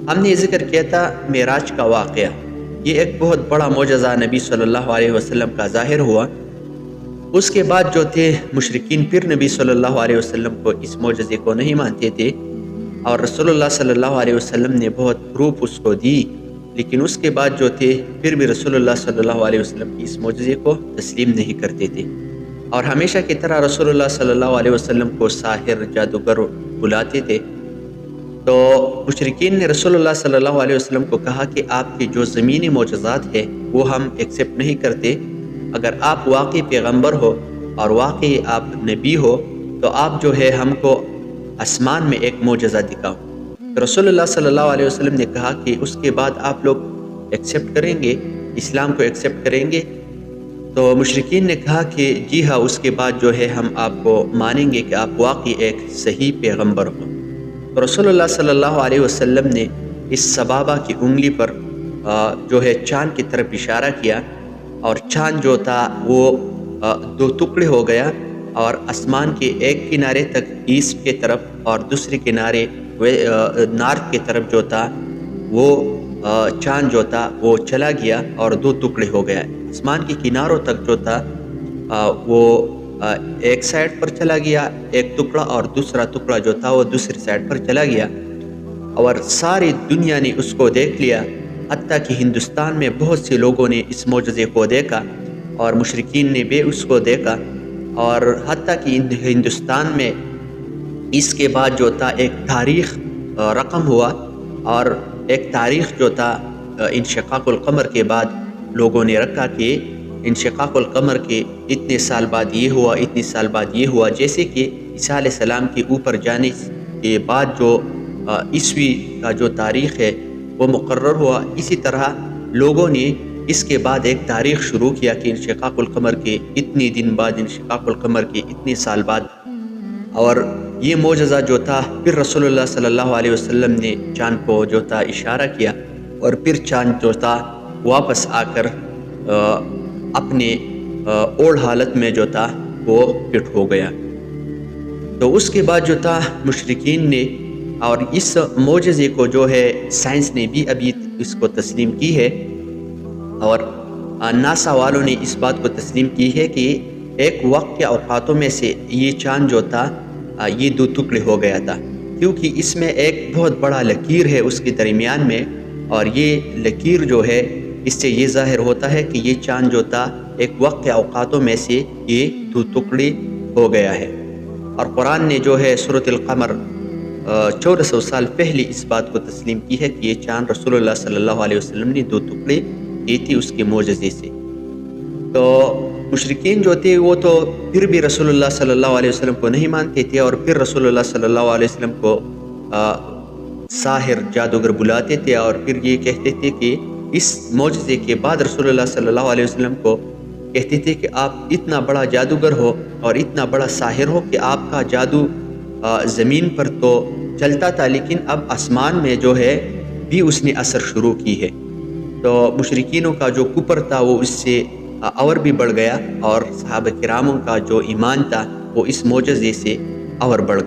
ہم نے ذکر کیا تھا معراج کا واقعہ، یہ ایک بہت بڑا معجزہ نبی صلی اللہ علیہ وسلم کا ظاہر ہوا۔ اس کے بعد جو تھے مشرکین پھر نبی صلی اللہ علیہ وسلم کو اس معجزے کو نہیں مانتے تھے، اور رسول اللہ صلی اللہ علیہ وسلم نے بہت پروف اس کو دی، لیکن اس کے بعد جو تھے پھر بھی رسول اللہ صلی اللہ علیہ وسلم کی اس معجزے کو تسلیم نہیں کرتے تھے، اور ہمیشہ کی طرح رسول اللہ صلی اللہ علیہ وسلم کو ساحر، جادوگر بلاتے تھے۔ تو مشرکین نے رسول اللہ صلی اللہ علیہ وسلم کو کہا کہ آپ کے جو زمینی معجزات ہیں وہ ہم ایکسیپٹ نہیں کرتے، اگر آپ واقعی پیغمبر ہو اور واقعی آپ نبی ہو تو آپ جو ہے ہم کو آسمان میں ایک معجزہ دکھاؤ۔ رسول اللہ صلی اللہ علیہ وسلم نے کہا کہ اس کے بعد آپ لوگ ایکسیپٹ کریں گے، اسلام کو ایکسیپٹ کریں گے؟ تو مشرکین نے کہا کہ جی ہاں، اس کے بعد جو ہے ہم آپ کو مانیں گے کہ آپ واقعی ایک صحیح پیغمبر ہو۔ تو رسول اللہ صلی اللہ علیہ وسلم نے اس سبابہ کی انگلی پر جو ہے چاند کی طرف اشارہ کیا، اور چاند جو تھا وہ دو ٹکڑے ہو گیا، اور آسمان کے ایک کنارے تک ایسٹ کے طرف اور دوسرے کنارے نارتھ کی طرف جو تھا وہ چاند جو تھا وہ چلا گیا اور دو ٹکڑے ہو گیا۔ آسمان کے کناروں تک جو تھا وہ ایک سائڈ پر چلا گیا ایک ٹکڑا، اور دوسرا ٹکڑا جو تھا وہ دوسری سائڈ پر چلا گیا، اور ساری دنیا نے اس کو دیکھ لیا، حتیٰ کہ ہندوستان میں بہت سے لوگوں نے اس معجزے کو دیکھا، اور مشرکین نے بھی اس کو دیکھا، اور حتیٰ کہ ہندوستان میں اس کے بعد جو تھا ایک تاریخ رقم ہوا، اور ایک تاریخ جو تھا انشقاق القمر کے بعد لوگوں نے رکھا کہ انشقاق القمر کے اتنے سال بعد یہ ہوا، اتنے سال بعد یہ ہوا، جیسے کہ عیسیٰ علیہ السلام کے اوپر جانے کے بعد جو عیسوی کا جو تاریخ ہے وہ مقرر ہوا، اسی طرح لوگوں نے اس کے بعد ایک تاریخ شروع کیا کہ انشقاق القمر کے اتنے دن بعد، انشقاق القمر کے اتنے سال بعد، اور یہ معجزہ جو تھا پھر رسول اللہ صلی اللہ علیہ وسلم نے چاند کو جو تھا اشارہ کیا، اور پھر چاند جو تھا واپس آ کر اپنے اولڈ حالت میں جو تھا وہ فٹ ہو گیا۔ تو اس کے بعد جو تھا مشرکین نے، اور اس معجزے کو جو ہے سائنس نے بھی ابھی اس کو تسلیم کی ہے، اور ناسا والوں نے اس بات کو تسلیم کی ہے کہ ایک وقت کے اوقاتوں میں سے یہ چاند جو تھا یہ دو ٹکڑے ہو گیا تھا، کیونکہ اس میں ایک بہت بڑا لکیر ہے اس کے درمیان میں، اور یہ لکیر جو ہے اس سے یہ ظاہر ہوتا ہے کہ یہ چاند جو تھا ایک وقت کے اوقاتوں میں سے یہ دو ٹکڑے ہو گیا ہے۔ اور قرآن نے جو ہے سورۃ القمر 1400 سال پہلے اس بات کو تسلیم کی ہے کہ یہ چاند رسول اللہ صلی اللہ علیہ وسلم نے دو ٹکڑے کی تھی اس کے معجزے سے۔ تو مشرکین جو تھے وہ تو پھر بھی رسول اللہ صلی اللہ علیہ وسلم کو نہیں مانتے تھے، اور پھر رسول اللہ صلی اللہ علیہ وسلم کو ساحر، جادوگر بلاتے تھے، اور پھر یہ کہتے تھے کہ اس معجزے کے بعد رسول اللہ صلی اللہ علیہ وسلم کو کہتے تھے کہ آپ اتنا بڑا جادوگر ہو اور اتنا بڑا ساحر ہو کہ آپ کا جادو زمین پر تو چلتا تھا، لیکن اب آسمان میں جو ہے بھی اس نے اثر شروع کی ہے۔ تو مشرکینوں کا جو کفر تھا وہ اس سے اور بھی بڑھ گیا، اور صحابہ کراموں کا جو ایمان تھا وہ اس معجزے سے اور بڑھ گیا۔